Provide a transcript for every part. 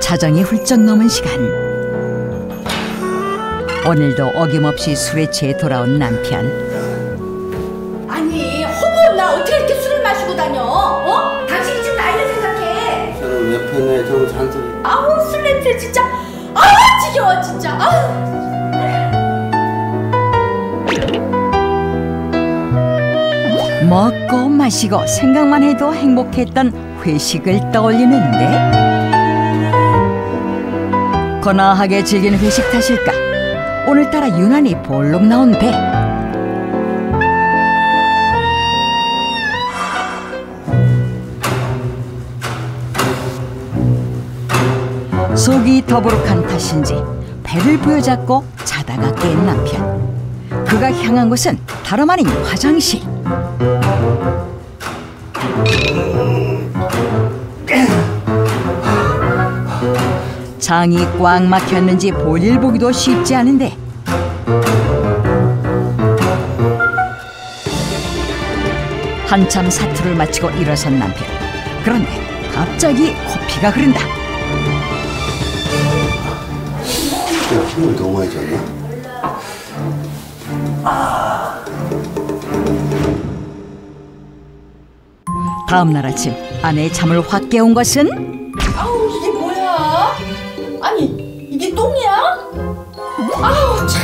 자정이 훌쩍 넘은 시간. 오늘도 어김없이 술에 취해 돌아온 남편. 아니, 허브 나 어떻게 이렇게 술을 마시고 다녀? 어? 당신이 지금 나이를 생각해. 저는 몇 편에 저는 잔소리. 아우, 술 냄새 진짜. 지겨워 진짜. 먹고 마시고 생각만 해도 행복했던 회식을 떠올리는데, 거나하게 즐긴 회식 탓일까 오늘따라 유난히 볼록 나온 배. 속이 더부룩한 탓인지 배를 부여잡고 자다가 깬 남편. 그가 향한 곳은 다름 아닌 화장실. 장이 꽉 막혔는지 볼일 보기도 쉽지 않은데, 한참 사투를 마치고 일어선 남편. 그런데 갑자기 코피가 흐른다. 힘을 너무 많이 줬나? 다음 날 아침 아내의 잠을 확 깨운 것은, 아우, 이게 뭐야? 아니, 이게 똥이야? 아우, 참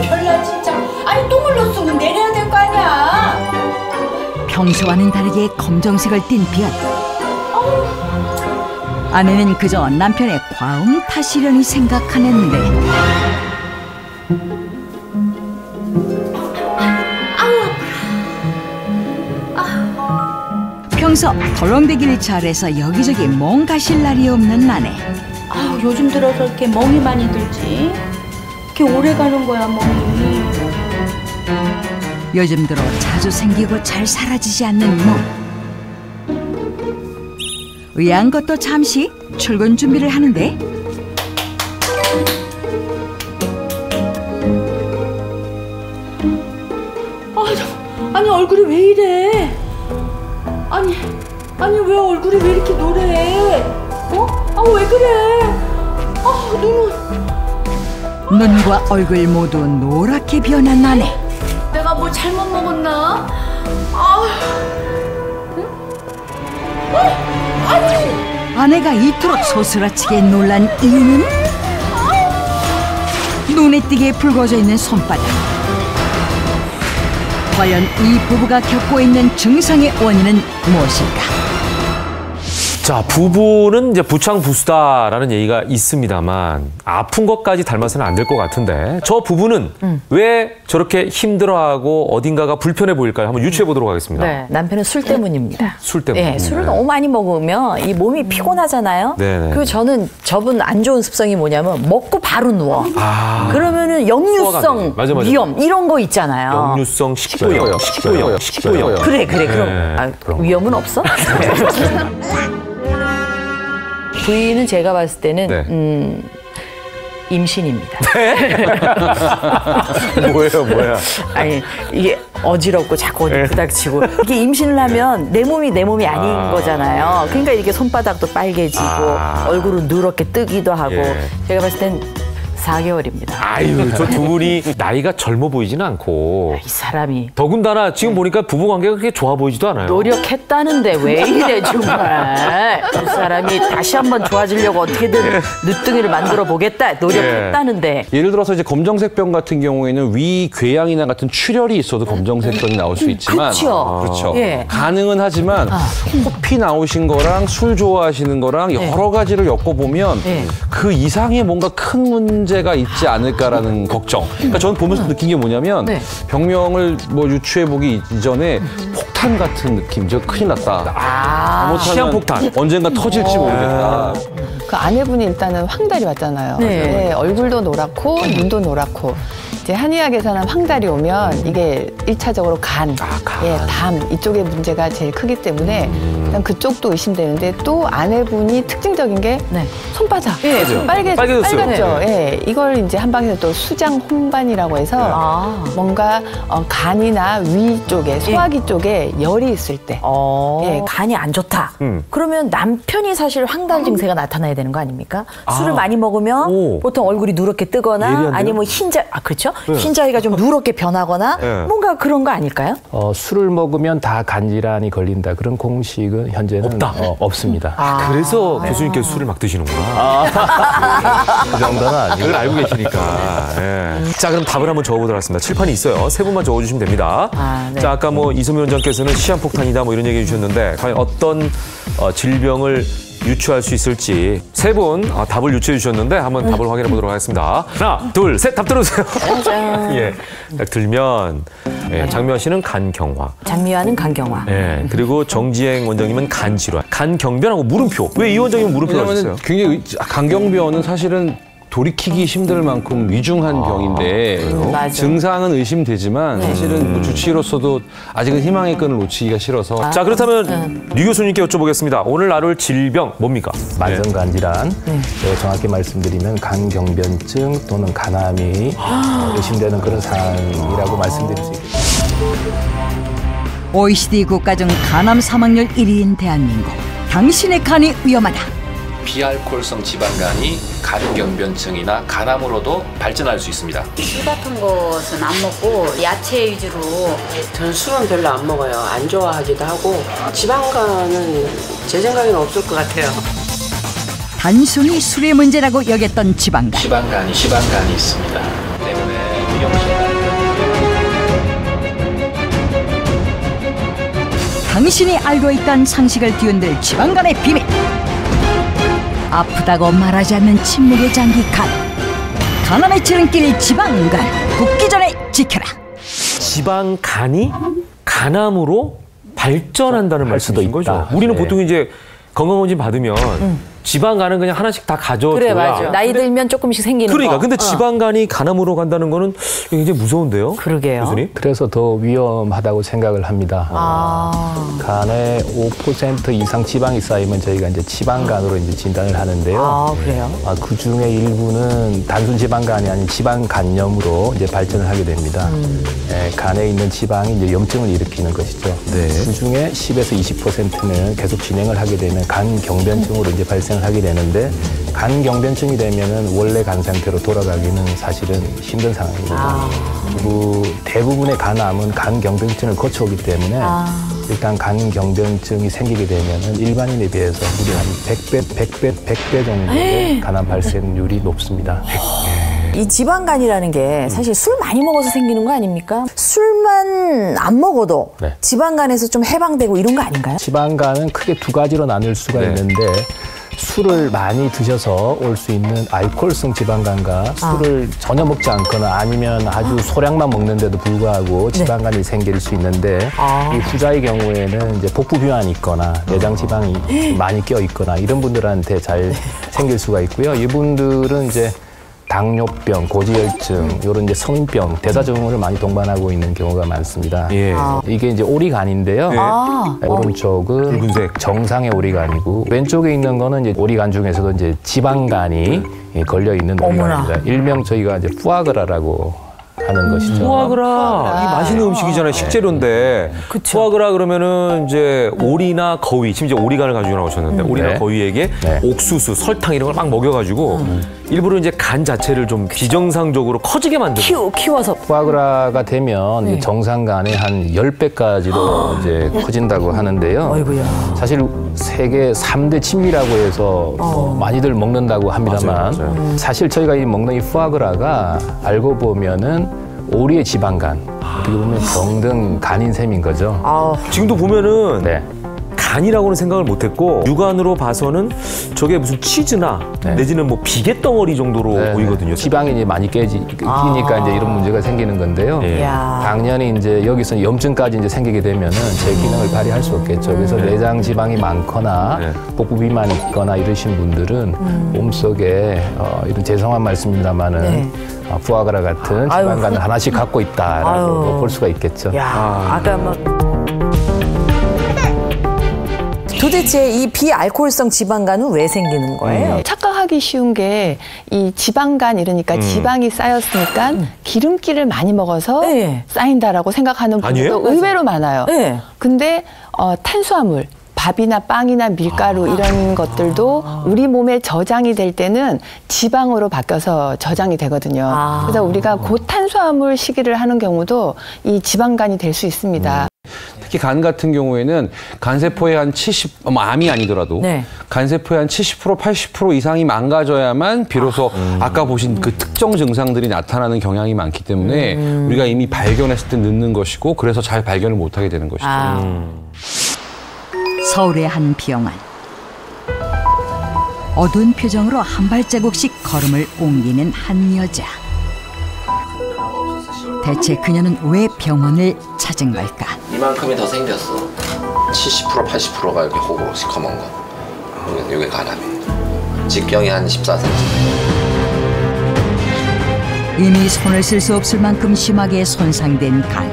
별나 진짜. 아니, 똥을 넣었으면 내려야 될 거 아니야. 평소와는 다르게 검정색을 띤 변. 아내는 그저 남편의 과음 탓이려니 생각하는데, 평소 덜렁대기를 잘해서 여기저기 멍 가실 날이 없는 아내. 아우, 요즘 들어서 이렇게 멍이 많이 들지? 이렇게 오래 가는 거야, 멍이. 요즘 들어 자주 생기고 잘 사라지지 않는 멍. 의아한 것도 잠시 출근 준비를 하는데, 아니, 얼굴이 왜 이래? 아니, 왜 얼굴이 왜 이렇게 노래? 왜 그래? 눈과 얼굴 모두 노랗게 변한 아내. 내가 뭐 잘못 먹었나? 아내가 이토록 소스라치게 놀란 이유는, 눈에 띄게 붉어져 있는 손바닥. 과연 이 부부가 겪고 있는 증상의 원인은 무엇일까? 자, 부부는 이제 부창부수다라는 얘기가 있습니다만 아픈 것까지 닮아서는 안 될 것 같은데, 저 부부는 왜 저렇게 힘들어하고 어딘가가 불편해 보일까요? 한번 유추해 보도록 하겠습니다. 네, 남편은 술 때문입니다. 술 때문에. 네, 술을 너무 많이 먹으면 이 몸이 피곤하잖아요. 네네. 그리고 저분 안 좋은 습성이 뭐냐면 먹고 바로 누워. 그러면은 역류성 맞아. 위염 이런 거 있잖아요. 역류성 식도염. 그래. 그럼 위험은 없어? 부인은 제가 봤을 때는 임신입니다. 뭐야? 아니, 이게 어지럽고 자꾸 어디 부닥치고 이게 임신을 하면 내 몸이 아닌 거잖아요. 그러니까 이렇게 손바닥도 빨개지고 얼굴은 누렇게 뜨기도 하고. 제가 봤을 땐 4개월입니다. 아유, 저 두 분이 나이가 젊어 보이지는 않고. 이 사람이. 더군다나 지금 보니까 부부 관계가 그렇게 좋아 보이지도 않아요. 노력했다는데 왜 이래 정말. 이 사람이 다시 한번 좋아지려고 어떻게든 늦둥이를 만들어 보겠다. 노력했다는데. 예를 들어서 이제 검정색 병 같은 경우에는 위궤양이나 같은 출혈이 있어도 검정색 병이 나올 수 있지만, 그렇죠. 가능은 하지만 코피 나오신 거랑 술 좋아하시는 거랑 여러 가지를 엮어보면 그 이상의 뭔가 큰 문제가 있지 않을까라는 걱정. 그러니까 저는 보면서 느낀 게 뭐냐면 병명을 뭐 유추해보기 이전에 폭탄 같은 느낌이죠. 큰일 났다. 시한폭탄. 언젠가 터질지 모르겠다. 그 아내분이 일단은 황달이 왔잖아요. 얼굴도 노랗고 눈도 노랗고. 이제 한의학에서는 황달이 오면 이게 1차적으로 간, 예, 담 이쪽의 문제가 제일 크기 때문에 일단 그쪽도 의심되는데 또 아내분이 특징적인 게 손바닥, 예, 빨갛죠. 예, 이걸 이제 한방에서 또 수장 혼반이라고 해서 뭔가 간이나 위 쪽에 소화기 쪽에 열이 있을 때, 예, 간이 안 좋다. 그러면 남편이 사실 황달 증세가 나타나야 되는 거 아닙니까? 술을 많이 먹으면 보통 얼굴이 누렇게 뜨거나 아니면 흰자, 그렇죠? 흰자위가 좀 누렇게 변하거나 뭔가 그런 거 아닐까요? 술을 먹으면 다 간질환이 걸린다. 그런 공식은 현재는 없습니다. 그래서 교수님께서 술을 막 드시는구나. 그 정도는 아니고. 그걸 알고 계시니까. 예. 자, 그럼 답을 한번 적어보도록 하겠습니다. 칠판이 있어요. 세 분만 적어주시면 됩니다. 자, 아까 뭐 이소미 원장께서는 시한폭탄이다 뭐 이런 얘기 해주셨는데 과연 어떤 질병을 유추할 수 있을지 세 분 답을 유추해 주셨는데 한번 답을 확인해 보도록 하겠습니다. 하나, 둘, 셋, 답 들어주세요. 예, 딱 들면 장미화 씨는 간경화. 장미화는 간경화. 예, 그리고 정지행 원장님은 간질환. 간경변하고 물음표. 왜 이 원장님은 물음표가 있어요? 굉장히 간경변은 사실은 돌이키기 힘들 만큼 위중한 병인데 증상은 의심되지만 사실은 뭐 주치의로서도 아직은 희망의 끈을 놓치기가 싫어서. 자, 그렇다면 류 교수님께 여쭤보겠습니다. 오늘 나눌 질병 뭡니까? 만성간질환, 정확히 말씀드리면 간경변증 또는 간암이 의심되는 그런 사항이라고 말씀드릴 수 있겠습니다. OECD 국가 중 간암 사망률 1위인 대한민국. 당신의 간이 위험하다. 비알코올성 지방간이 간경변증이나 간암으로도 발전할 수 있습니다. 술 같은 것은 안 먹고 야채 위주로. 저는 술은 별로 안 먹어요. 안 좋아하기도 하고 지방간은 제 생각에는 없을 것 같아요. 단순히 술의 문제라고 여겼던 지방간. 지방간이 있습니다. 때문에 위험성이. 당신이 알고 있던 상식을 뒤흔들 지방간의 비밀. 아프다고 말하지 않는 침묵의 장기 간. 간암의 지름길 지방간. 붓기 전에 지켜라. 지방간이 간암으로 발전한다는 말씀인 거죠? 우리는 보통 이제 건강검진 받으면 지방간은 그냥 하나씩 다 가져줘야. 그래, 맞아. 나이 들면 조금씩 생기는 그러니까. 거. 근데 지방간이 간암으로 간다는 거는 굉장히 무서운데요? 그러게요. 교수님? 그래서 더 위험하다고 생각을 합니다. 간에 5% 이상 지방이 쌓이면 저희가 이제 지방간으로 이제 진단을 하는데요. 그래요? 그 중에 일부는 단순 지방간이 아닌 지방간염으로 이제 발전을 하게 됩니다. 간에 있는 지방이 이제 염증을 일으키는 것이죠. 그 중에 10에서 20%는 계속 진행을 하게 되면 간경변증으로 이제 발생을 하게 되는데 간경변증이 되면은 원래 간 상태로 돌아가기는 사실은 힘든 상황입니다. 그리고 대부분의 간암은 간경변증을 거쳐오기 때문에 일단 간경변증이 생기게 되면은 일반인에 비해서 무려 한 100배 정도의 간암 발생률이 높습니다. 이 지방간이라는 게 사실 술 많이 먹어서 생기는 거 아닙니까? 술만 안 먹어도 지방간에서 좀 해방되고 이런 거 아닌가요? 지방간은 크게 두 가지로 나눌 수가 있는데 술을 많이 드셔서 올 수 있는 알코올성 지방간과 술을 전혀 먹지 않거나 아니면 아주 소량만 먹는데도 불구하고 지방간이 생길 수 있는데 이 후자의 경우에는 이제 복부 비만이 있거나 내장 지방이 많이 껴 있거나 이런 분들한테 잘 생길 수가 있고요. 이분들은 이제 당뇨병, 고지혈증, 이런 이제 성인병, 대사증후군을 많이 동반하고 있는 경우가 많습니다. 이게 이제 오리간인데요. 오른쪽은 붉은색 정상의 오리간이고 왼쪽에 있는 거는 이제 오리간 중에서도 이제 지방간이 걸려 있는 오리간입니다. 일명 저희가 이제 푸아그라라고 하는 것이죠. 푸아그라. 이 맛있는 음식이잖아요. 식재료인데. 푸아그라 그러면은 이제 오리나 거위, 심지어 오리간을 가지고 나오셨는데 오리나 거위에게 옥수수, 설탕 이런 걸 막 먹여가지고 일부러 이제 간 자체를 좀 비정상적으로 커지게 만드는. 키워서. 푸아그라가 되면 정상간의 한 10배까지로 이제 커진다고 하는데요. 아이고야. 사실 세계 3대 진미라고 해서 많이들 먹는다고 합니다만 사실 저희가 이 먹는 이 푸아그라가 알고 보면은 오리의 지방간, 어떻게 보면 병등 간인 셈인 거죠. 지금도 보면은 간이라고는 생각을 못했고 육안으로 봐서는 저게 무슨 치즈나 내지는 뭐 비계 덩어리 정도로 보이거든요. 지방이 이제 많이 끼니까 이제 이런 문제가 생기는 건데요. 당연히 이제 여기서 염증까지 이제 생기게 되면은 제 기능을 발휘할 수 없겠죠. 그래서 내장 지방이 많거나 복부 비만이 있거나 이러신 분들은 몸속에 이런 죄송한 말씀입니다만은 푸아그라 같은 지방간을 하나씩 갖고 있다라고 볼 수가 있겠죠. 아까 도대체 이 비알코올성 지방간은 왜 생기는 거예요? 착각하기 쉬운 게 이 지방간 이러니까 지방이 쌓였으니까 기름기를 많이 먹어서 쌓인다라고 생각하는 분들도 의외로 많아요. 근데 탄수화물 밥이나 빵이나 밀가루 이런 것들도 우리 몸에 저장이 될 때는 지방으로 바뀌어서 저장이 되거든요. 그래서 우리가 고탄수화물 식이를 하는 경우도 이 지방간이 될 수 있습니다. 특히 간 같은 경우에는 간세포의 한 70, 암이 아니더라도 간세포의 한 70%, 80% 이상이 망가져야만 비로소 아까 보신 그 특정 증상들이 나타나는 경향이 많기 때문에 우리가 이미 발견했을 때 늦는 것이고 그래서 잘 발견을 못하게 되는 것이죠. 서울의 한 병원. 어두운 표정으로 한 발자국씩 걸음을 옮기는 한 여자. 대체 그녀는 왜 병원을 찾은 걸까? 이만큼이 더 생겼어. 70%, 80%가 이렇게 호구로 시커먼 거. 이게 간암이에요. 직경이 한 14cm. 이미 손을 쓸 수 없을 만큼 심하게 손상된 간.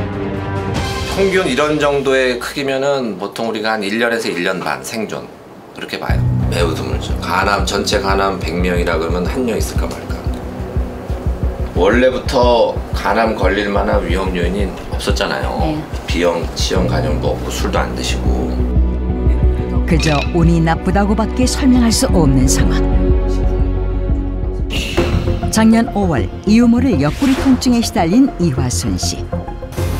평균 이런 정도의 크기면은 보통 우리가 한 1년에서 1년 반 생존 그렇게 봐요. 매우 드물죠. 간암 전체 간암 100명이라 그러면 한 명 있을까 말까. 원래부터 간암 걸릴 만한 위험 요인이 없었잖아요. 비형, 치형, 간염도 없고 술도 안 드시고. 그저 운이 나쁘다고밖에 설명할 수 없는 상황. 작년 5월 이유모를 옆구리 통증에 시달린 이화순 씨.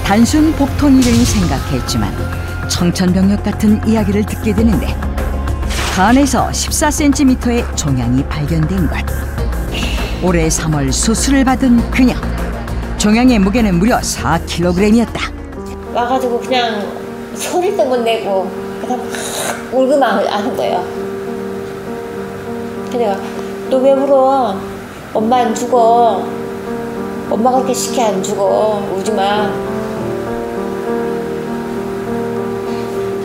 단순 복통이려니 생각했지만 청천벽력 같은 이야기를 듣게 되는데 간에서 14cm의 종양이 발견된 것. 올해 3월 수술을 받은 그녀. 종양의 무게는 무려 4kg이었다. 와가지고 그냥 소리도 못 내고 그냥 막 울고만 하는 거예요. 그래서 너 왜 울어? 엄마 안 죽어. 엄마가 그렇게 쉽게 안 죽어. 울지 마.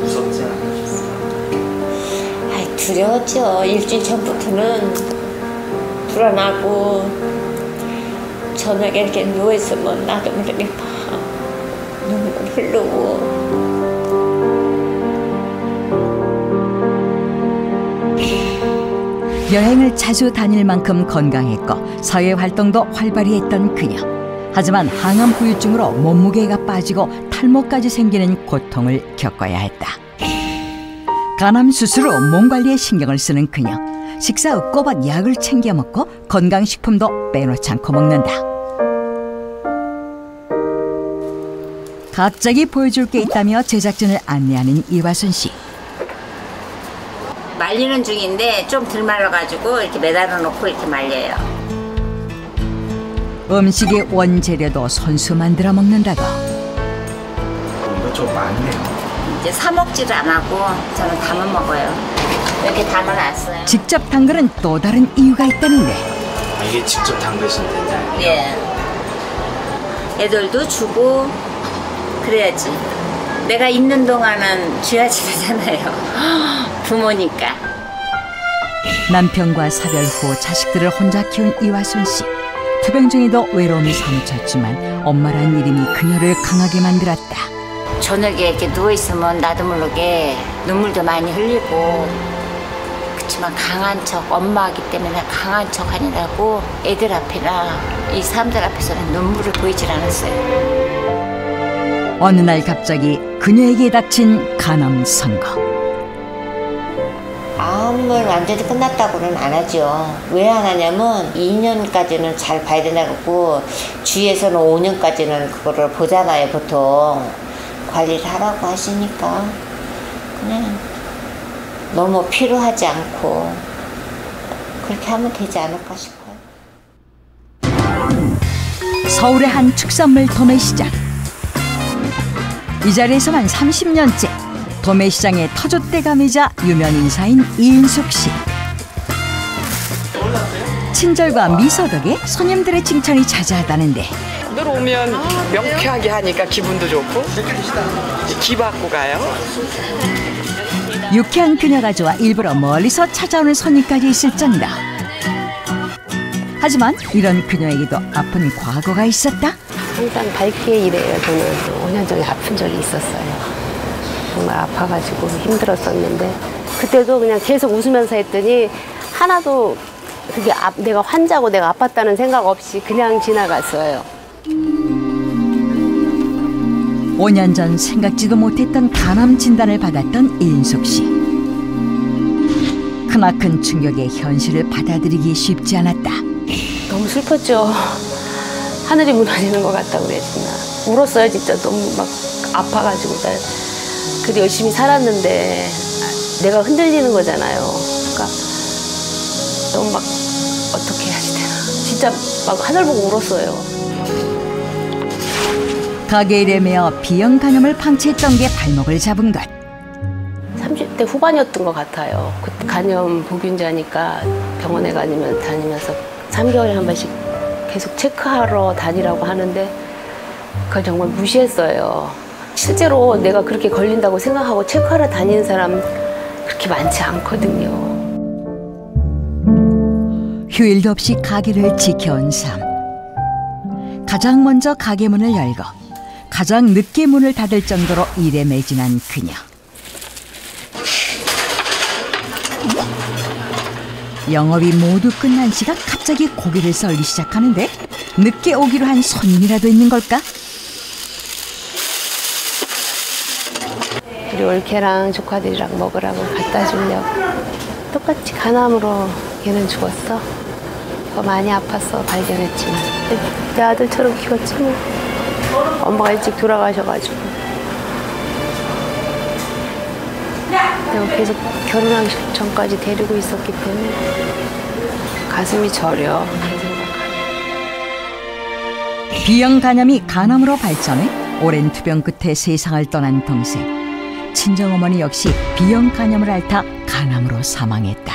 무섭지 않으셨어요? 아이, 두려웠죠. 일주일 전부터는 불안하고 저녁에 이렇게 누워있으면 나도 이렇게 막 눈물 흐르고. 여행을 자주 다닐 만큼 건강했고 사회활동도 활발히 했던 그녀. 하지만 항암 후유증으로 몸무게가 빠지고 탈모까지 생기는 고통을 겪어야 했다. 간암 수술 후 몸 관리에 신경을 쓰는 그녀. 식사 후 꼬박 약을 챙겨 먹고 건강식품도 빼놓지 않고 먹는다. 갑자기 보여줄 게 있다며 제작진을 안내하는 이화순 씨. 말리는 중인데 좀 덜 말라가지고 이렇게 매달아 놓고 이렇게 말려요. 음식의 원재료도 손수 만들어 먹는다고. 이거 좀 많네요. 이제 사 먹지를 안 하고 저는 담아 먹어요. 이렇게 담아놨어요. 직접 담그는 또 다른 이유가 있다는데. 이게 직접 담그신 된장? 예. 애들도 주고 그래야지. 내가 있는 동안은 쥐야지 되잖아요. 부모니까. 남편과 사별 후 자식들을 혼자 키운 이화순 씨. 투병 중에도 외로움이 사무쳤지만 엄마란 이름이 그녀를 강하게 만들었다. 저녁에 이렇게 누워있으면 나도 모르게 눈물도 많이 흘리고 그렇지만 강한 척, 엄마이기 때문에 강한 척 아니라고 애들 앞이나 이 사람들 앞에서는 눈물을 보이질 않았어요. 어느 날 갑자기 그녀에게 닥친 간암 선고. 암을 완전히 끝났다고는 안 하죠. 왜 안 하냐면 2년까지는 잘 봐야 된다고 주위에서는 5년까지는 그거를 보잖아요. 보통 관리를 하라고 하시니까 그냥 너무 필요하지 않고 그렇게 하면 되지 않을까 싶어요. 서울의 한 축산물 도매시장. 이 자리에서만 30년째 도매시장의 터줏대감이자 유명 인사인 이인숙 씨. 친절과 미소 덕에 손님들의 칭찬이 자자하다는데 늘 오면 명쾌하게 하니까 기분도 좋고 기 받고 가요. 유쾌한 그녀가 좋아 일부러 멀리서 찾아오는 손님까지 있을 정도. 하지만 이런 그녀에게도 아픈 과거가 있었다. 항상 밝게 일해요. 저는 5년 전에 아픈 적이 있었어요. 정말 아파가지고 힘들었었는데 그때도 그냥 계속 웃으면서 했더니 하나도 그게 내가 환자고 내가 아팠다는 생각 없이 그냥 지나갔어요. 5년 전 생각지도 못했던 간암 진단을 받았던 인숙 씨. 크나큰 충격의 현실을 받아들이기 쉽지 않았다. 너무 슬펐죠. 하늘이 무너지는 것 같다고 그래야 되나. 울었어요, 진짜. 너무 막 아파가지고. 그래도 열심히 살았는데 내가 흔들리는 거잖아요. 그러니까 너무 막 어떻게 해야지 되나. 진짜 막 하늘 보고 울었어요. 가게 일에며 비형 간염을 방치했던 게 발목을 잡은 것. 30대 후반이었던 것 같아요. 그 간염 보균자니까 병원에 다니면서 3개월에 한 번씩 계속 체크하러 다니라고 하는데 그걸 정말 무시했어요. 실제로 내가 그렇게 걸린다고 생각하고 체크하러 다니는 사람 그렇게 많지 않거든요. 휴일도 없이 가게를 지켜온 삶. 가장 먼저 가게 문을 열고 가장 늦게 문을 닫을 정도로 일에 매진한 그녀. 영업이 모두 끝난 시각 갑자기 고기를 썰기 시작하는데 늦게 오기로 한 손님이라도 있는 걸까? 우리 올케랑 조카들이랑 먹으라고 갖다 주려고. 똑같이 간암으로 걔는 죽었어. 많이 아팠어, 발견했지만. 내 아들처럼 키웠지 뭐. 엄마가 일찍 돌아가셔가지고. 내가 계속 결혼하기 전까지 데리고 있었기 때문에 가슴이 저려. 비형 간염이 간암으로 발전해 오랜 투병 끝에 세상을 떠난 동생. 친정어머니 역시 비형 간염을 앓다 간암으로 사망했다.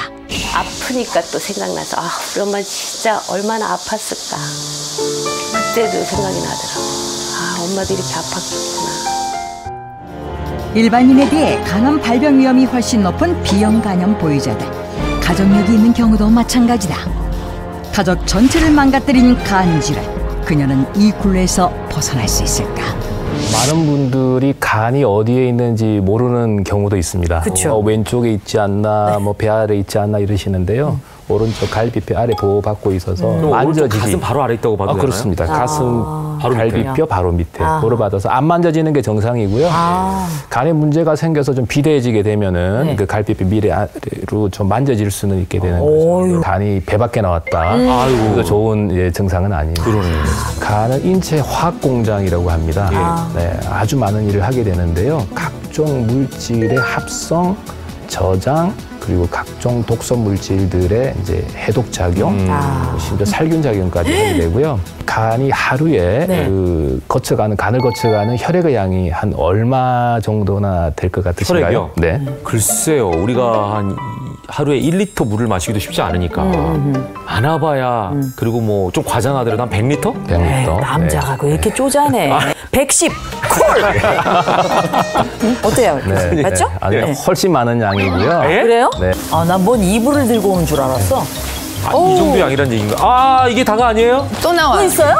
아프니까 또 생각나서 우리 엄마 진짜 얼마나 아팠을까. 그때도 생각이 나더라고. 엄마도 이렇게 아팠겠구나. 일반인에 비해 간암 발병 위험이 훨씬 높은 비형 간염 보유자들. 가족력이 있는 경우도 마찬가지다. 가족 전체를 망가뜨린 간 질환. 그녀는 이 굴레에서 벗어날 수 있을까? 많은 분들이 간이 어디에 있는지 모르는 경우도 있습니다. 왼쪽에 있지 않나, 배 아래 있지 않나 이러시는데요. 오른쪽 갈비뼈 아래 보호받고 있어서 만져지기. 가슴 바로 아래 있다고 봐도 되나요? 그렇습니다. 가슴 바로 갈비뼈 바로 밑에 보호받아서 안 만져지는 게 정상이고요. 간에 문제가 생겨서 좀 비대해지게 되면은 그 갈비뼈 미래 아래로 좀 만져질 수는 있게 되는 거죠. 간이 배 밖에 나왔다. 그래서 좋은 증상은 아닙니다. 그러네요. 간은 인체 화학 공장이라고 합니다. 아주 많은 일을 하게 되는데요. 각종 물질의 합성, 저장, 그리고 각종 독성 물질들의 이제 해독 작용, 심지어 살균 작용까지 하게 되고요. 간이 하루에 간을 거쳐가는 혈액의 양이 한 얼마 정도나 될 것 같으신가요? 혈액이요? 네. 글쎄요. 우리가 하루에 1리터 물을 마시기도 쉽지 않으니까 많아봐야 그리고 뭐 좀 과장하더라도 한 100리터? 100리터. 남자가 왜 이렇게 쪼잔해. 110 콜! 어때요? 네. 맞죠? 아니, 훨씬 많은 양이고요. 그래요? 네. 난 뭔 이불을 들고 오는 줄 알았어. 이 정도 양이란 얘기인가? 이게 다가 아니에요? 또 나와요. 또 있어요?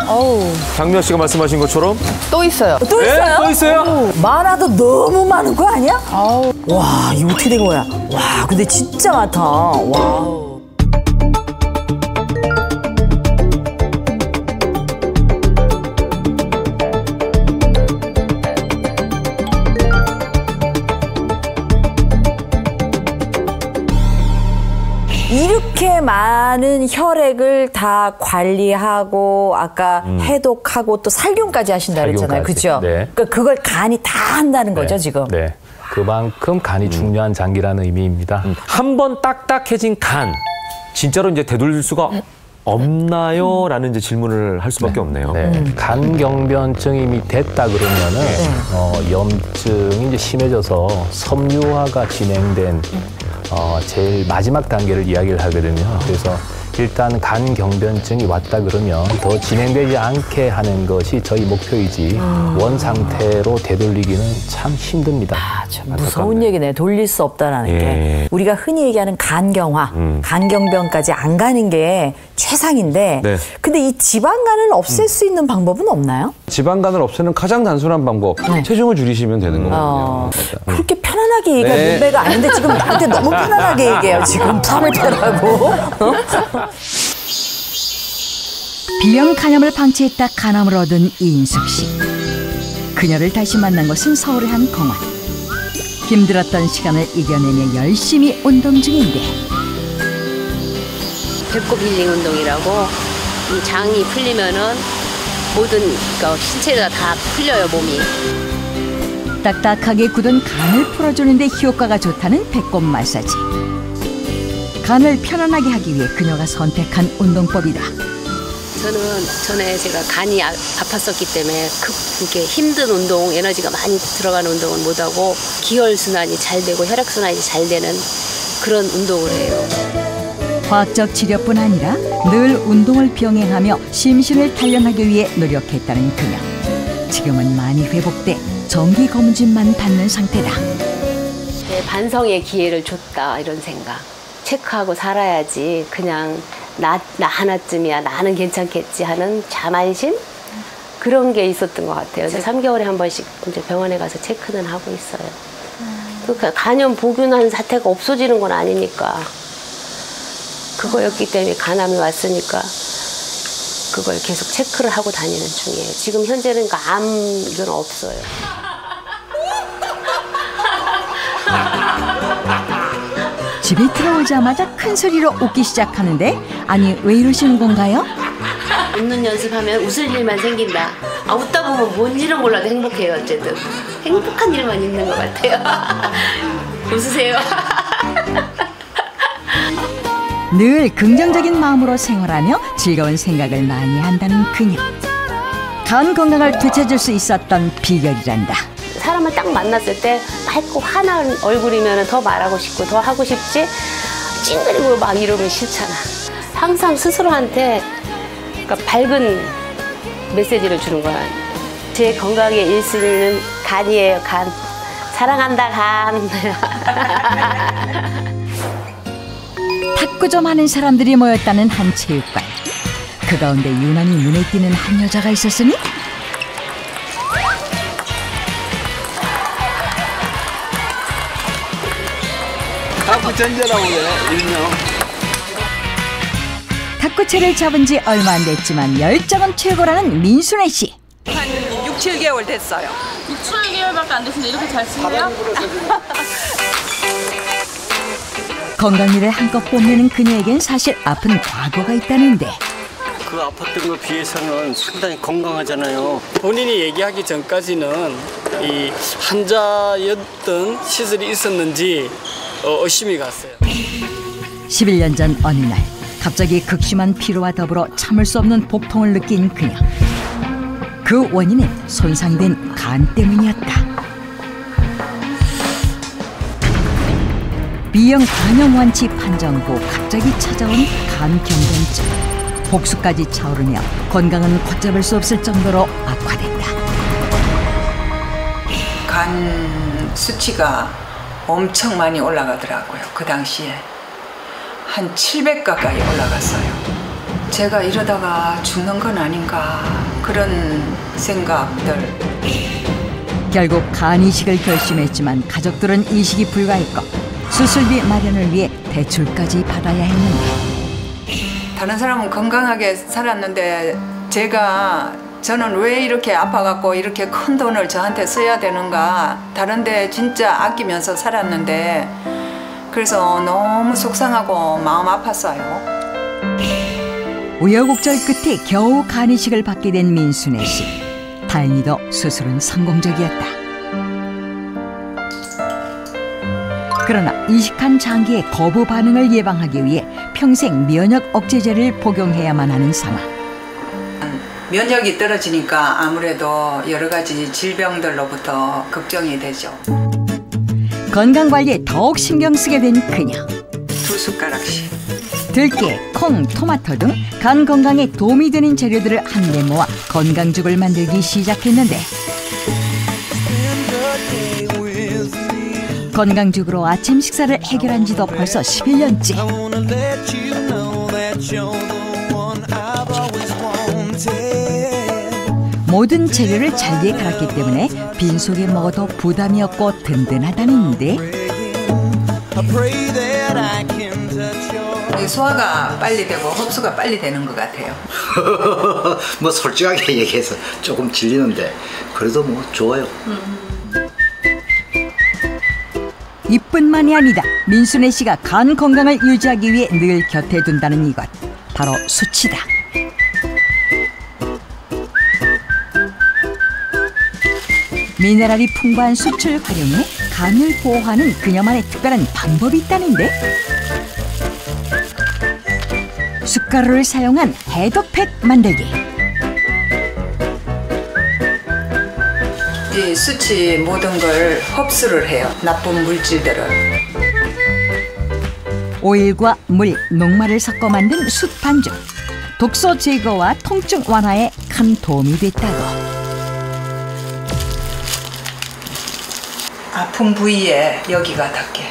장미아 씨가 말씀하신 것처럼 또 있어요. 또 있어요? 또 있어요? 많아도 너무 많은 거 아니야? 와, 이거 어떻게 된 거야? 와, 근데 진짜 많다. 와. 이렇게 많은 혈액을 다 관리하고 아까 해독하고 또 살균까지 하신다 그랬잖아요. 그렇죠? 네. 그러니까 그걸 간이 다 한다는 거죠, 지금. 네. 그만큼 간이 중요한 장기라는 의미입니다. 한 번 딱딱해진 간 진짜로 이제 되돌릴 수가 없나요? 라는 이제 질문을 할 수밖에 없네요. 간경변증이 이미 됐다 그러면은 염증이 이제 심해져서 섬유화가 진행된 제일 마지막 단계를 이야기를 하거든요. 그래서 일단 간 경변증이 왔다 그러면 더 진행되지 않게 하는 것이 저희 목표이지 원 상태로 되돌리기는 참 힘듭니다. 참 무서운 얘기네. 돌릴 수 없다라는 게. 우리가 흔히 얘기하는 간경화, 간경변까지 안 가는 게 최상인데 근데 이 지방간을 없앨 수 있는 방법은 없나요? 지방간을 없애는 가장 단순한 방법, 체중을 줄이시면 되는 거거든요. 그렇게 편안하게 얘기할 문제가 아닌데 지금 나한테 너무 편안하게 얘기해요. 지금 참을 때라고. B형 간염을 방치했다 간암을 얻은 이인숙 씨. 그녀를 다시 만난 것은 서울의 한 공원. 힘들었던 시간을 이겨내며 열심히 운동 중인데 배꼽 힐링 운동이라고 이 장이 풀리면은 모든 그러니까 신체가 다 풀려요, 몸이. 딱딱하게 굳은 간을 풀어주는 데 효과가 좋다는 배꼽 마사지. 간을 편안하게 하기 위해 그녀가 선택한 운동법이다. 저는 전에 제가 간이 아팠었기 때문에 그렇게 힘든 운동, 에너지가 많이 들어가는 운동은 못하고 기혈순환이 잘 되고 혈액순환이 잘 되는 그런 운동을 해요. 과학적 치료뿐 아니라 늘 운동을 병행하며 심신을 단련하기 위해 노력했다는 그녀. 지금은 많이 회복돼 정기 검진만 받는 상태다. 내 반성의 기회를 줬다 이런 생각. 체크하고 살아야지 그냥 나 하나쯤이야 나는 괜찮겠지 하는 자만심? 그런 게 있었던 것 같아요. 3개월에 한 번씩 이제 병원에 가서 체크는 하고 있어요. 그러니까 간염 보균한 사태가 없어지는 건 아니니까 그거였기 때문에 간암이 왔으니까 그걸 계속 체크를 하고 다니는 중이에요. 지금 현재는 암 이건 없어요. 집에 들어오자마자 큰 소리로 웃기 시작하는데 아니 왜 이러시는 건가요? 웃는 연습하면 웃을 일만 생긴다. 웃다 보면 뭔 일은 몰라도 행복해요. 어쨌든 행복한 일만 있는 것 같아요. 웃으세요. 늘 긍정적인 마음으로 생활하며 즐거운 생각을 많이 한다는 그녀. 간 건강을 되찾을 수 있었던 비결이란다. 사람을 딱 만났을 때 밝고 환한 얼굴이면 더 말하고 싶고 더 하고 싶지 찡그리고 막 이러면 싫잖아. 항상 스스로한테 그러니까 밝은 메시지를 주는 거야. 제 건강의 1순위는 간이에요. 간. 사랑한다 간. 탁구 좀 하는 사람들이 모였다는 한 체육관. 그 가운데 유난히 눈에 띄는 한 여자가 있었으니 탁구 전자라고 그래, 일명. 탁구채를 잡은 지 얼마 안 됐지만 열정은 최고라는 민순애 씨. 한 6, 7개월 됐어요. 6, 7개월밖에 안 됐는데 이렇게 잘 쓰네요? 건강미를 한껏 뽐내는 그녀에겐 사실 아픈 과거가 있다는데 그 아팠던 것에 비해서는 상당히 건강하잖아요. 본인이 얘기하기 전까지는 이 환자였던 시설이 있었는지 의심이 갔어요. 11년 전 어느 날 갑자기 극심한 피로와 더불어 참을 수 없는 복통을 느낀 그녀. 그 원인은 손상된 간 때문이었다. B형 간염 완치 판정 후 갑자기 찾아온 간 경변증. 복수까지 차오르며 건강은 걷잡을 수 없을 정도로 악화됐다. 간 수치가 엄청 많이 올라가더라고요. 그 당시에 한 700 가까이 올라갔어요. 제가 이러다가 죽는 건 아닌가 그런 생각들. 결국 간 이식을 결심했지만 가족들은 이식이 불가했고 수술비 마련을 위해 대출까지 받아야 했는데 다른 사람은 건강하게 살았는데 저는 왜 이렇게 아파갖고 이렇게 큰 돈을 저한테 써야 되는가. 다른 데 진짜 아끼면서 살았는데 그래서 너무 속상하고 마음 아팠어요. 우여곡절 끝에 겨우 간 이식을 받게 된 민순애 씨. 다행히도 수술은 성공적이었다. 그러나 이식한 장기의 거부 반응을 예방하기 위해 평생 면역 억제제를 복용해야만 하는 상황. 면역이 떨어지니까 아무래도 여러 가지 질병들로부터 걱정이 되죠. 건강관리에 더욱 신경 쓰게 된 그녀. 2 숟가락씩 들깨, 콩, 토마토 등 간 건강에 도움이 되는 재료들을 한데 모아 건강죽을 만들기 시작했는데 건강죽으로 아침 식사를 해결한 지도 벌써 11년째. 모든 재료를 잘게 갈았기 때문에 빈속에 먹어도 부담이 없고 든든하다는데 소화가 빨리 되고 흡수가 빨리 되는 것 같아요. 뭐 솔직하게 얘기해서 조금 질리는데 그래도 뭐 좋아요. 이뿐만이 아니다. 민순애 씨가 간 건강을 유지하기 위해 늘 곁에 둔다는 이것, 바로 수치다. 미네랄이 풍부한 숯을 활용해 간을 보호하는 그녀만의 특별한 방법이 있다는데 숯가루를 사용한 해독팩 만들기. 이 숯이 모든 걸 흡수를 해요. 나쁜 물질들을. 오일과 물, 녹말을 섞어 만든 숯 반죽. 독소 제거와 통증 완화에 큰 도움이 됐다고. 아픈 부위에 여기가 닿게.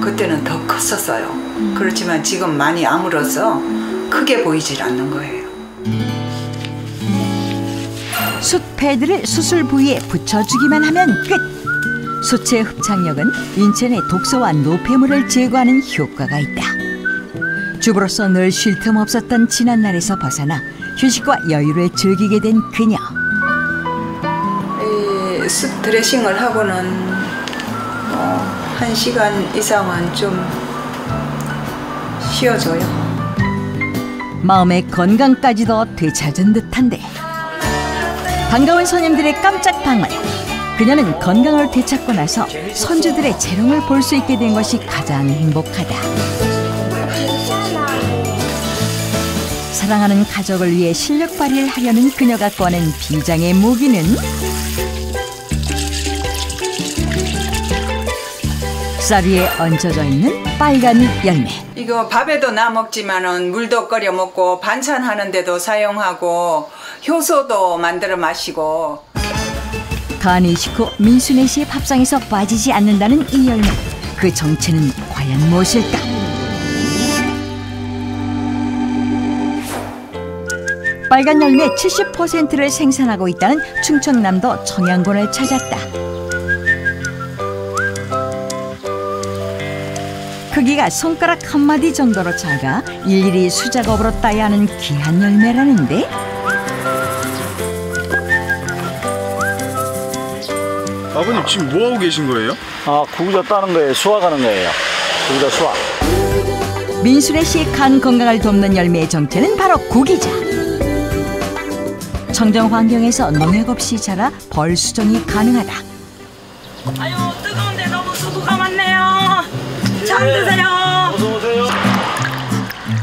그때는 더 컸었어요. 그렇지만 지금 많이 아물어서 크게 보이질 않는 거예요. 숯 패드를 수술 부위에 붙여주기만 하면 끝! 숯의 흡착력은 인체 내 독소와 노폐물을 제거하는 효과가 있다. 주부로서 늘 쉴 틈 없었던 지난날에서 벗어나 휴식과 여유를 즐기게 된 그녀. 이 숯 드레싱을 하고는 1시간 이상은 좀 쉬어줘요. 마음의 건강까지도 되찾은 듯한데 반가운 손님들의 깜짝 방문. 그녀는 건강을 되찾고 나서 손주들의 재롱을 볼 수 있게 된 것이 가장 행복하다. 사랑하는 가족을 위해 실력 발휘를 하려는 그녀가 꺼낸 비장의 무기는 쌀 위에 얹혀져 있는 빨간 열매. 이거 밥에도 넣어 먹지만은 물도 끓여 먹고 반찬하는 데도 사용하고 효소도 만들어 마시고. 간 이식 후 민순애 씨의 밥상에서 빠지지 않는다는 이 열매. 그 정체는 과연 무엇일까? 빨간 열매 70%를 생산하고 있다는 충청남도 청양군을 찾았다. 크기가 손가락 한마디 정도로 작아 일일이 수작업으로 따야 하는 귀한 열매라는데 아버님 지금 뭐하고 계신 거예요? 구기자 따는 거예요. 수확하는 거예요. 구기자 수확. 민순애 씨의 간 건강을 돕는 열매의 정체는 바로 구기자. 청정 환경에서 농약 없이 자라 벌 수정이 가능하다. 아유 뜨거운데 너무 수고가 많네요. 잘 드세요. 어서 오세요.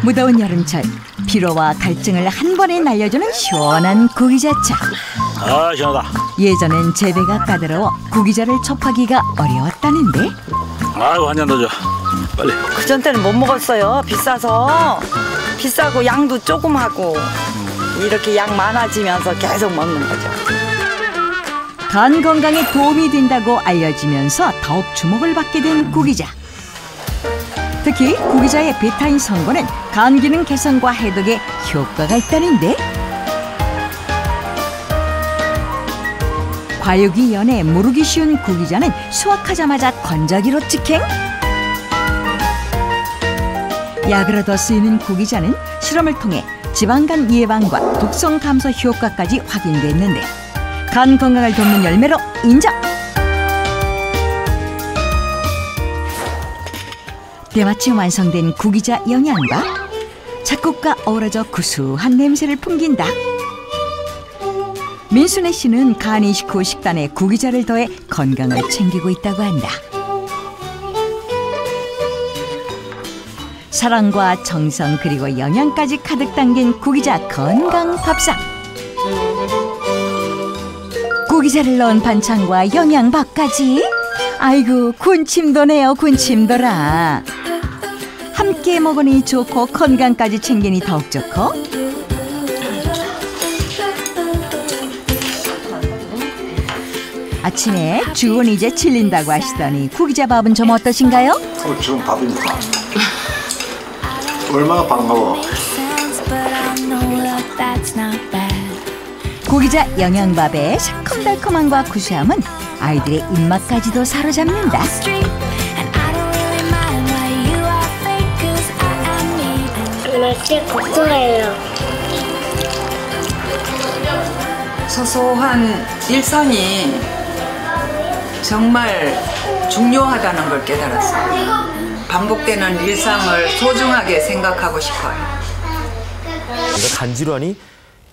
무더운 여름철 피로와 갈증을 한 번에 날려주는 시원한 구기자차. 아 시원하다. 예전엔 재배가 까다로워 구기자를 접하기가 어려웠다는데 아이고 한 잔 더 줘. 빨리. 그전 때는 못 먹었어요. 비싸서. 비싸고 양도 조금 하고 이렇게 양 많아지면서 계속 먹는 거죠. 간 건강에 도움이 된다고 알려지면서 더욱 주목을 받게 된 구기자. 특히 구기자의 베타인 성분은 간 기능 개선과 해독에 효과가 있다는데 과육이 연해 무르기 쉬운 구기자는 수확하자마자 건져기로 직행. 약으로도 쓰이는 구기자는 실험을 통해 지방간 예방과 독성 감소 효과까지 확인됐는데 간 건강을 돕는 열매로 인정. 때마침 완성된 구기자 영양밥. 잡곡과 어우러져 구수한 냄새를 풍긴다. 민순애 씨는 간 이식 후 식단에 구기자를 더해 건강을 챙기고 있다고 한다. 사랑과 정성 그리고 영양까지 가득 담긴 구기자 건강 밥상. 구기자를 넣은 반찬과 영양밥까지 아이고 군침도네요 군침도라. 함께 먹으니 좋고 건강까지 챙기니 더욱 좋고. 아침에 죽은 이제 질린다고 하시더니 구기자 밥은 좀 어떠신가요? 지금 밥이니까 얼마나 반가워. 구기자 영양밥의 새콤달콤함과 구수함은 아이들의 입맛까지도 사로잡는다. 맛이 걱정해요. 소소한 일상이 정말 중요하다는 걸 깨달았어요. 반복되는 일상을 소중하게 생각하고 싶어요. 간 질환이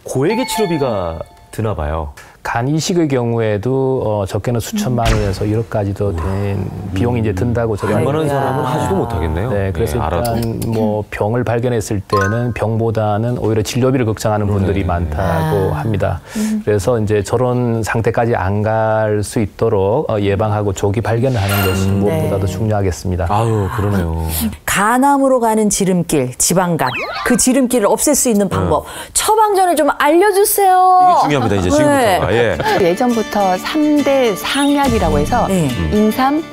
고액의 치료비가 드나 봐요. 간 이식의 경우에도 적게는 수천만 원에서 1억까지도 된 비용이 이제 든다고 저희가 웬만한 사람은 하지도 못하겠네요. 네, 그래서 네, 일단 뭐 병을 발견했을 때는 병보다는 오히려 진료비를 걱정하는 분들이 많다고 합니다. 그래서 이제 저런 상태까지 안 갈 수 있도록 예방하고 조기 발견을 하는 것이 무엇보다도 중요하겠습니다. 아유, 그러네요. 간암으로 가는 지름길, 지방간. 그 지름길을 없앨 수 있는 방법. 처방전을 좀 알려주세요. 이게 중요합니다, 이제 지금부터. 예. 예전부터 3대 상약이라고 해서 인삼,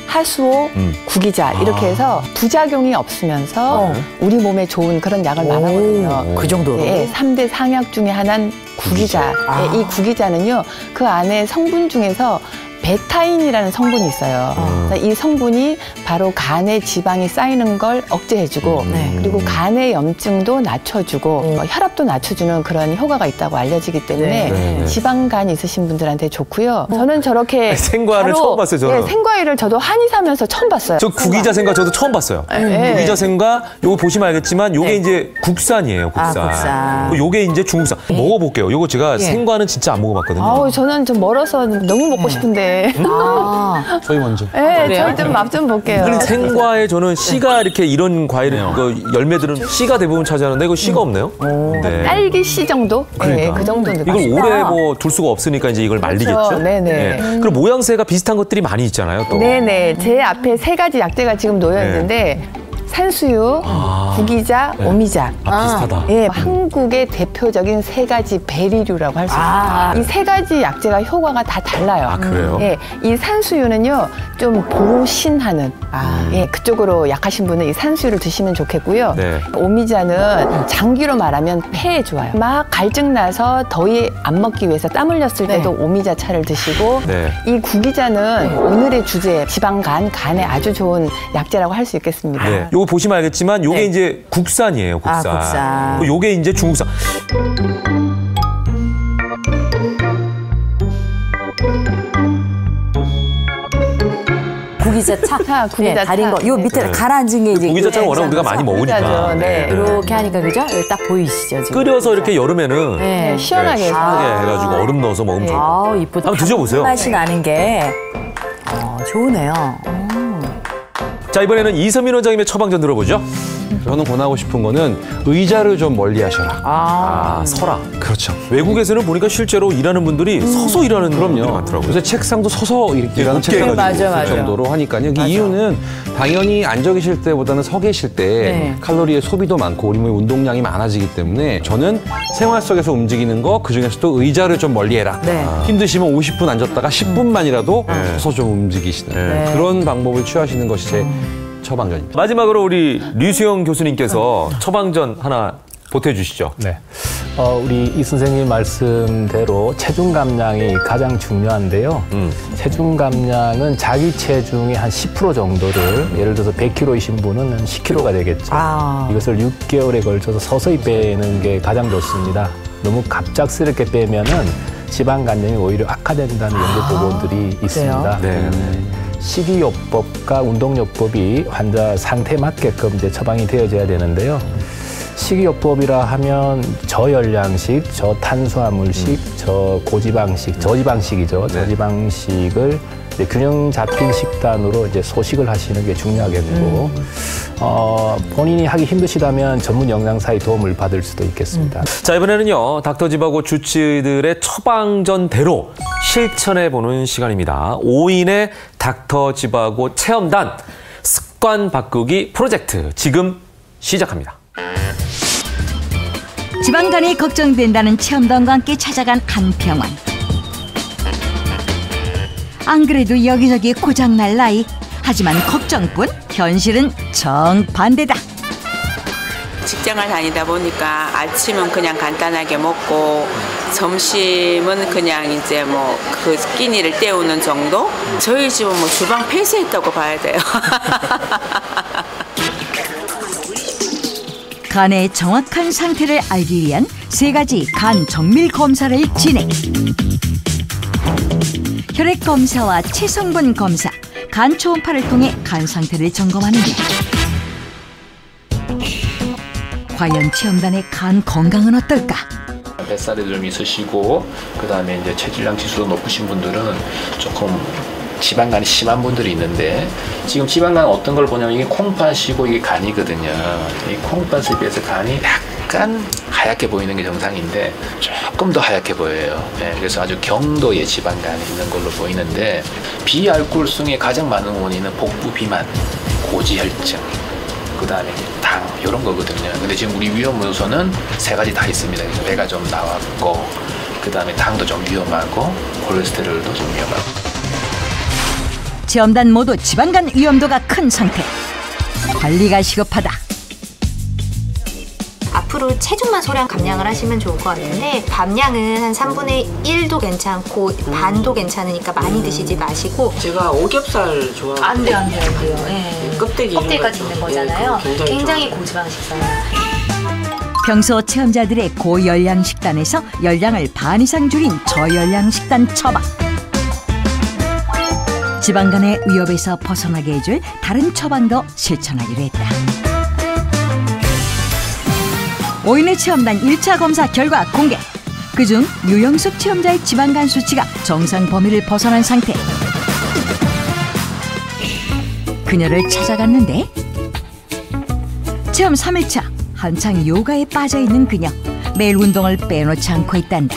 하수오, 구기자 이렇게 해서 부작용이 없으면서 우리 몸에 좋은 그런 약을 말하거든요. 그 정도로? 네, 3대 상약 중에 하나는 구기자. 네, 이 구기자는요, 그 안에 성분 중에서 베타인이라는 성분이 있어요. 이 성분이 바로 간에 지방이 쌓이는 걸 억제해주고 그리고 간의 염증도 낮춰주고 혈압도 낮춰주는 그런 효과가 있다고 알려지기 때문에 지방간 있으신 분들한테 좋고요. 저는 저렇게 생과를 처음 봤어요, 저는. 네, 생과일을 저도 한의사면서 처음 봤어요. 저 구기자 생과 저도 처음 봤어요. 구기자 생과 요거 보시면 알겠지만 요게 이제 국산이에요, 국산. 국산. 요게 이제 중국산. 먹어볼게요. 요거 제가 생과는 진짜 안 먹어봤거든요. 저는 좀 멀어서 너무 먹고 싶은데. 저희 먼저. 네, 저희 좀 맛 좀 볼게요. 생과에 저는 씨가 이렇게 이런 과일, 열매들은 씨가 대부분 차지하는데 이거 씨가 없네요. 네. 딸기 씨 정도? 네, 그 정도는. 이걸 오래 뭐 둘 수가 없으니까 이제 이걸 말리겠죠. 그렇죠. 네네. 그럼 모양새가 비슷한 것들이 많이 있잖아요, 또. 네네. 제 앞에 3가지 약재가 지금 놓여 있는데. 산수유, 구기자, 오미자. 비슷하다. 예, 한국의 대표적인 3가지 베리류라고 할 수 있습니다. 이 3가지 약재가 효과가 다 달라요. 그래요? 예, 이 산수유는요, 좀 보신하는. 예, 그쪽으로 약하신 분은 이 산수유를 드시면 좋겠고요. 네. 오미자는 장기로 말하면 폐에 좋아요. 막 갈증 나서 더위 안 먹기 위해서 땀 흘렸을 때도 오미자 차를 드시고 이 구기자는 오늘의 주제 지방간, 간에 아주 좋은 약재라고 할 수 있겠습니다. 네. 요거 보시면 알겠지만 요게 이제 국산이에요, 국산. 국산. 요게 이제 중국산. 구기자차, 구기자차. 달인 거. 요 밑에 가라앉은 게 이제. 구기자차는 워낙 우리가 많이 먹으니까. 이렇게 하니까 그죠? 여기 딱 보이시죠 지금. 끓여서 이렇게 여름에는 시원하게 시원하게 해가지고 얼음 넣어서 먹으면 좋고. 아, 이쁘다. 한번 드셔보세요. 맛이 나는 게 좋으네요. 자, 이번에는 이선민 원장님의 처방전 들어보죠. 저는 권하고 싶은 거는 의자를 좀 멀리 하셔라. 서라. 그렇죠. 외국에서는 보니까 실제로 일하는 분들이 서서 일하는 분들이 많더라고요. 요새 책상도 서서 이렇게 일하는 어깨 책상도 해가지고. 있을 정도로 하니까요. 이 이유는 당연히 앉아 계실 때보다는 서 계실 때 칼로리의 소비도 많고 우리 몸의 운동량이 많아지기 때문에 저는 생활 속에서 움직이는 거 그중에서도 의자를 좀 멀리 해라. 힘드시면 50분 앉았다가 10분만이라도 서서 좀 움직이시는 그런 방법을 취하시는 것이 제 처방전입니다. 마지막으로 우리 류수영 교수님께서 처방전 하나 보태주시죠. 네. 우리 이 선생님 말씀대로 체중 감량이 가장 중요한데요. 체중 감량은 자기 체중의 한 10% 정도를 예를 들어서 100kg이신 분은 한 10kg가 되겠죠. 이것을 6개월에 걸쳐서 서서히 빼는 게 가장 좋습니다. 너무 갑작스럽게 빼면은 지방 간염이 오히려 악화된다는 연구 보고들이 있습니다. 식이요법과 운동요법이 환자 상태에 맞게끔 이제 처방이 되어져야 되는데요. 식이요법이라 하면 저열량식, 저탄수화물식, 저고지방식, 저지방식이죠. 저지방식을 이제 균형 잡힌 식단으로 이제 소식을 하시는 게 중요하겠고, 본인이 하기 힘드시다면 전문 영양사의 도움을 받을 수도 있겠습니다. 자, 이번에는요, 닥터집하고 주치의들의 처방전대로 실천해보는 시간입니다. 5인의 닥터집하고 체험단 습관 바꾸기 프로젝트 지금 시작합니다. 지방간이 걱정된다는 체험단과 함께 찾아간 한 병원. 안 그래도 여기저기 고장날 나이. 하지만 걱정뿐 현실은 정반대다. 직장을 다니다 보니까 아침은 그냥 간단하게 먹고 점심은 그냥 이제 뭐 그 끼니를 때우는 정도? 저희 집은 뭐 주방 폐쇄했다고 봐야 돼요. 간의 정확한 상태를 알기 위한 3가지 간 정밀 검사를 진행. 혈액 검사와 체성분 검사, 간 초음파를 통해 간 상태를 점검하는데 과연 체험단의 간 건강은 어떨까? 뱃살이 좀 있으시고 그다음에 이제 체질량 지수도 높으신 분들은 조금 지방간이 심한 분들이 있는데 지금 지방간 어떤 걸 보냐면 이게 콩팥이고 이게 간이거든요. 이 콩팥에 비해서 간이 약간 하얗게 보이는 게 정상인데 조금 더 하얗게 보여요. 네, 그래서 아주 경도의 지방간이 있는 걸로 보이는데 비알코올성의 가장 많은 원인은 복부 비만, 고지혈증, 그다음에 당 이런 거거든요. 근데 지금 우리 위험 요소는 3가지 다 있습니다. 그래서 배가 좀 나왔고 그다음에 당도 좀 위험하고 콜레스테롤도 좀 위험하고. 체험단 모두 지방간 위험도가 큰 상태. 관리가 시급하다. 앞으로 체중만 소량 감량을 하시면 좋을 것 같은데 밤량은 한 3분의 1도 괜찮고 반도 괜찮으니까 많이 드시지 마시고. 제가 오겹살 좋아하고. 안 돼요. 네. 껍데기까지 있는 거잖아요. 굉장히 고지방 식사예요. 평소 체험자들의 고열량 식단에서 열량을 반 이상 줄인 저열량 식단 처방. 지방간의 위협에서 벗어나게 해줄 다른 처방도 실천하기로 했다. 5인의 체험단 1차 검사 결과 공개. 그중 유영숙 체험자의 지방간 수치가 정상 범위를 벗어난 상태. 그녀를 찾아갔는데 체험 3일차 한창 요가에 빠져있는 그녀. 매일 운동을 빼놓지 않고 있단다.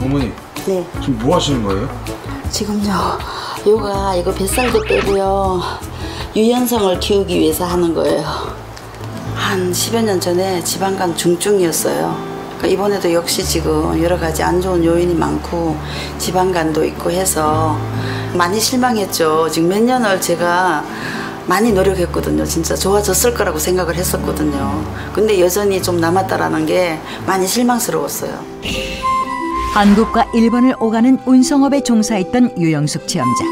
어머니, 네. 지금 뭐 하시는 거예요? 지금요, 요가 이거 뱃살도 빼고요, 유연성을 키우기 위해서 하는 거예요. 한 10여 년 전에 지방간 중증이었어요. 그러니까 이번에도 역시 지금 여러 가지 안 좋은 요인이 많고 지방간도 있고 해서 많이 실망했죠. 지금 몇 년을 제가 많이 노력했거든요. 진짜 좋아졌을 거라고 생각을 했었거든요. 근데 여전히 좀 남았다라는 게 많이 실망스러웠어요. 한국과 일본을 오가는 운송업에 종사했던 유영숙 체험자.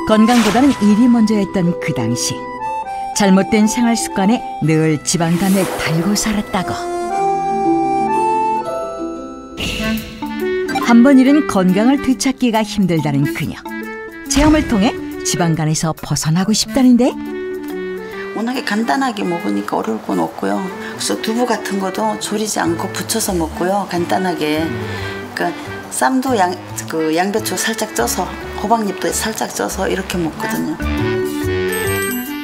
건강보다는 일이 먼저였던 그 당시. 잘못된 생활 습관에 늘 지방간을 달고 살았다고. 한 번 잃은 건강을 되찾기가 힘들다는 그녀. 체험을 통해 지방간에서 벗어나고 싶다는데 워낙에 간단하게 먹으니까 어려울 건 없고요. 그래서 두부 같은 것도 졸이지 않고 부쳐서 먹고요. 간단하게. 그러니까 쌈도 양배추 살짝 쪄서 호박잎도 살짝 쪄서 이렇게 먹거든요.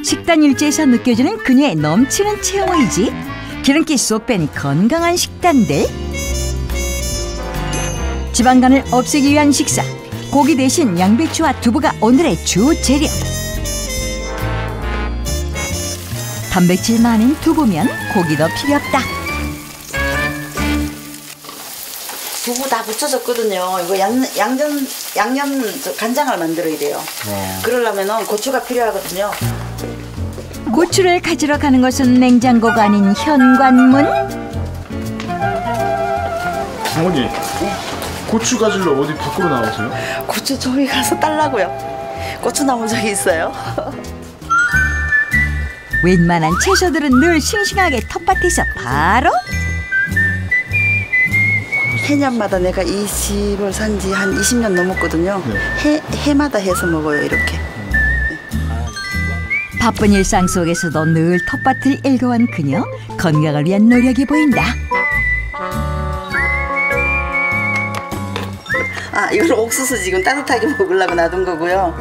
식단 일지에서 느껴지는 그녀의 넘치는 체험의지. 기름기 쏙 뺀 건강한 식단들. 지방간을 없애기 위한 식사. 고기 대신 양배추와 두부가 오늘의 주 재료. 단백질 많은 두부면 고기도 필요 없다. 두부 다 부쳐졌거든요. 이거 양념 간장을 만들어야 돼요. 그러려면 고추가 필요하거든요. 고추를 가지러 가는 것은 냉장고가 아닌 현관문. 어머니, 네. 고추 가지러 어디 밖으로 나오세요? 고추 저기 가서 딸라고요. 고추나무 저기 있어요. 웬만한 채소들은 늘 싱싱하게 텃밭에서 바로. 해년마다 내가 이 집을 산 지 한 20년 넘었거든요. 네. 해마다 해서 먹어요, 이렇게. 바쁜 일상 속에서도 늘 텃밭을 일궈온 그녀. 건강을 위한 노력이 보인다. 이걸 옥수수 지금 따뜻하게 먹으려고 놔둔 거고요.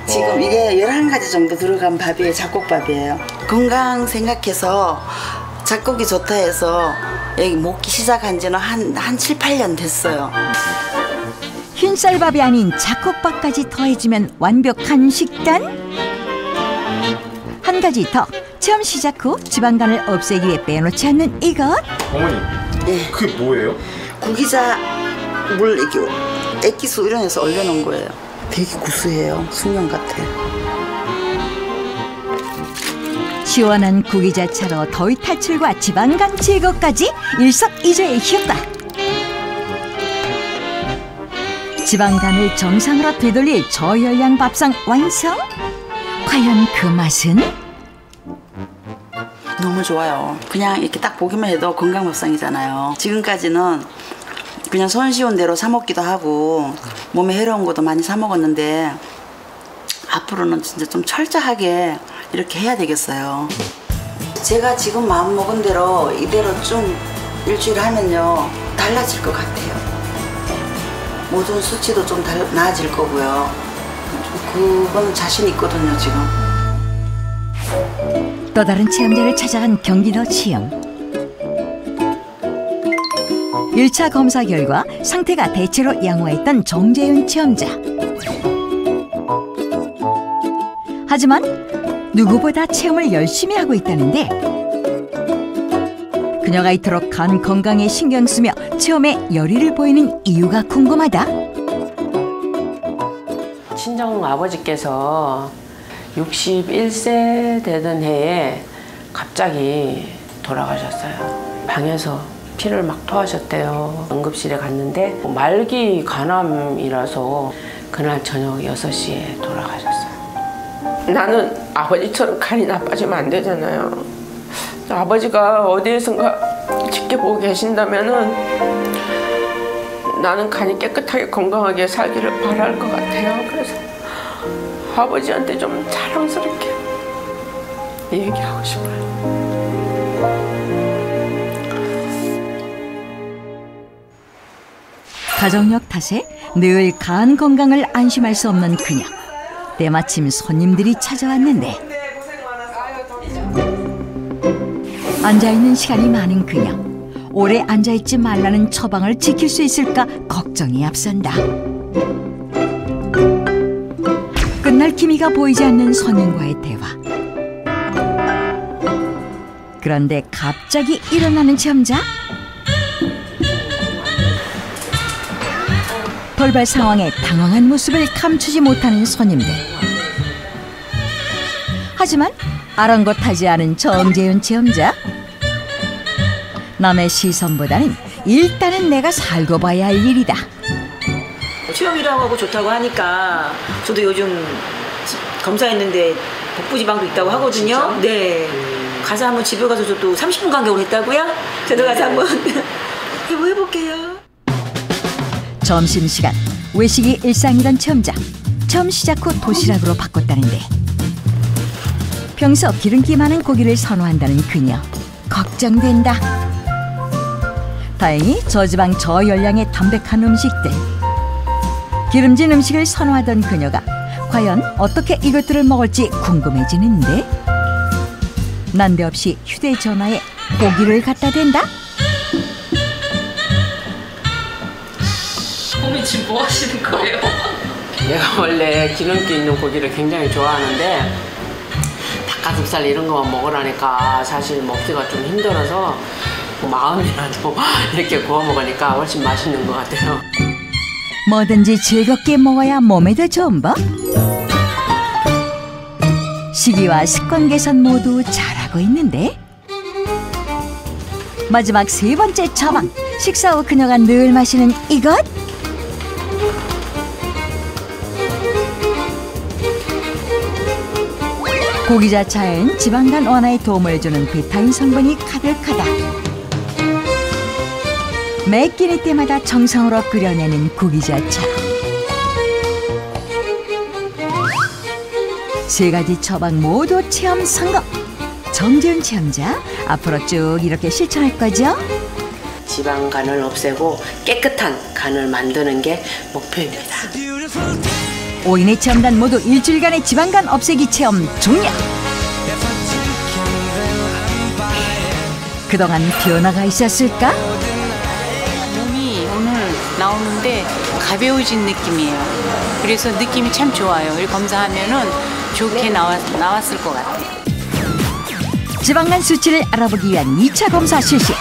지금 이게 11가지 정도 들어간 밥이에요. 잡곡밥이에요. 건강 생각해서 잡곡이 좋다 해서 여기 먹기 시작한 지는 한 7, 8년 됐어요. 흰쌀밥이 아닌 잡곡밥까지 더해지면 완벽한 식단? 한 가지 더. 체험 시작 후 지방간을 없애기 위해 빼놓지 않는 이것. 어머니, 예. 그게 뭐예요? 구기자 물 이렇게 액기스 이런 데서 얼려놓은 거예요. 되게 구수해요. 숙면 같아요. 시원한 구기자차로 더위 탈출과 지방간 제거까지 일석이조의 효과. 지방간을 정상으로 되돌릴 저열량 밥상 완성. 과연 그 맛은? 너무 좋아요. 그냥 이렇게 딱 보기만 해도 건강 밥상이잖아요. 지금까지는 그냥 손쉬운 대로 사 먹기도 하고 몸에 해로운 것도 많이 사 먹었는데 앞으로는 진짜 좀 철저하게 이렇게 해야 되겠어요. 제가 지금 마음 먹은 대로 이대로 좀 일주일 하면요 달라질 것 같아요. 모든 수치도 좀 나아질 거고요. 그건 자신 있거든요 지금. 또 다른 체험자를 찾아간 경기도 치영. 1차 검사 결과 상태가 대체로 양호했던 정재윤 체험자. 하지만 누구보다 체험을 열심히 하고 있다는데 그녀가 이토록 간 건강에 신경 쓰며 체험에 열의를 보이는 이유가 궁금하다. 친정 아버지께서 61세 되던 해에 갑자기 돌아가셨어요. 방에서 피를 막 토하셨대요. 응급실에 갔는데 말기 간암이라서 그날 저녁 6시에 돌아가셨어요. 나는 아버지처럼 간이 나빠지면 안 되잖아요. 아버지가 어디에선가 지켜보고 계신다면은 나는 간이 깨끗하게 건강하게 살기를 바랄 것 같아요. 그래서 아버지한테 좀 자랑스럽게 얘기하고 싶어요. 가족력 탓에 늘 간 건강을 안심할 수 없는 그녀. 때마침 손님들이 찾아왔는데 앉아있는 시간이 많은 그녀. 오래 앉아있지 말라는 처방을 지킬 수 있을까 걱정이 앞선다. 끝날 기미가 보이지 않는 손님과의 대화. 그런데 갑자기 일어나는 체험자? 돌발 상황에 당황한 모습을 감추지 못하는 손님들. 하지만 아랑곳하지 않은 정재윤 체험자. 남의 시선보다는 일단은 내가 살고 봐야 할 일이다. 체험이라고 하고 좋다고 하니까 저도 요즘 검사했는데 복부지방도 있다고 하거든요. 진짜? 네. 가서 한번 집에 가서 저도 30분 간격으로 했다고요? 저도 가서 한번 해볼게요. 점심시간 외식이 일상이던 체험자. 처음 시작 후 도시락으로 바꿨다는데 평소 기름기 많은 고기를 선호한다는 그녀. 걱정된다. 다행히 저지방 저열량의 담백한 음식들. 기름진 음식을 선호하던 그녀가 과연 어떻게 이것들을 먹을지 궁금해지는데 난데없이 휴대전화에 고기를 갖다 댄다? 어머니 지금 뭐 하시는 거예요? 내가 원래 기름기 있는 고기를 굉장히 좋아하는데 닭가슴살 이런 거만 먹으라니까 사실 먹기가 좀 힘들어서 마음이라도 이렇게 구워 먹으니까 훨씬 맛있는 것 같아요. 뭐든지 즐겁게 먹어야 몸에도 좋은 법. 식이와 습관 개선 모두 잘하고 있는데 마지막 3번째 처방. 식사 후 그녀가 늘 마시는 이것. 고기자차엔 지방간 완화에 도움을 주는 비타민 성분이 가득하다. 매 끼니 때마다 정성으로 끓여내는 고기자차. 3가지 처방 모두 체험 성공. 정재윤 체험자, 앞으로 쭉 이렇게 실천할 거죠? 지방간을 없애고 깨끗한 간을 만드는 게 목표입니다. 5인의 체험단 모두 일주일간의 지방간 없애기 체험 종료. 그동안 변화가 있었을까? 몸이 오늘 나오는데 가벼워진 느낌이에요. 그래서 느낌이 참 좋아요. 검사하면은 좋게 나왔을 것 같아요. 지방간 수치를 알아보기 위한 2차 검사 실시.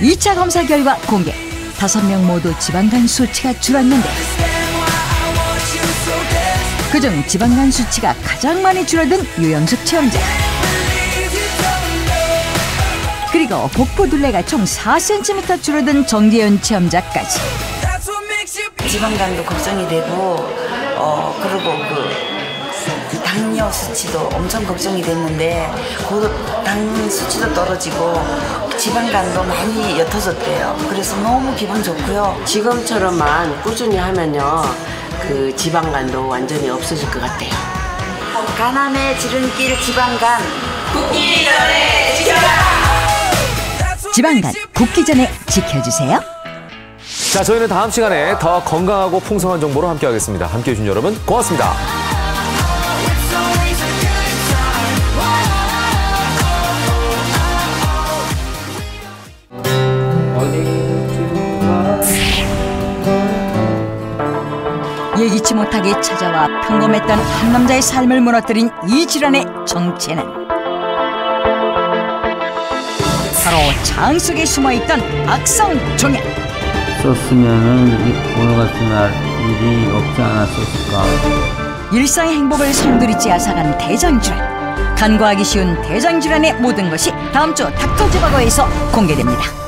2차 검사 결과 공개. 5명 모두 지방간 수치가 줄었는데 그중 지방간 수치가 가장 많이 줄어든 유영숙 체험자. 그리고 복부 둘레가 총 4cm 줄어든 정재현 체험자까지. 지방간도 걱정이 되고 그리고 당뇨 수치도 엄청 걱정이 됐는데 당 수치도 떨어지고 지방간도 많이 옅어졌대요. 그래서 너무 기분 좋고요. 지금처럼만 꾸준히 하면요, 그 지방간도 완전히 없어질 것 같아요. 간암의 지름길 지방간 굳기 전에 지켜라. 지방간 굳기 전에 지켜주세요. 자, 저희는 다음 시간에 더 건강하고 풍성한 정보로 함께하겠습니다. 함께해 주신 여러분 고맙습니다. 예기치 못하게 찾아와 평범했던 한 남자의 삶을 무너뜨린 이 질환의 정체는 바로 장 속에 숨어있던 악성 종양. 썼으면은 오늘 같은 날 일이 없지 않았을까. 일상의 행복을 송두리째 앗아간 대장질환. 간과하기 쉬운 대장질환의 모든 것이 다음 주 닥터지바고에서 공개됩니다.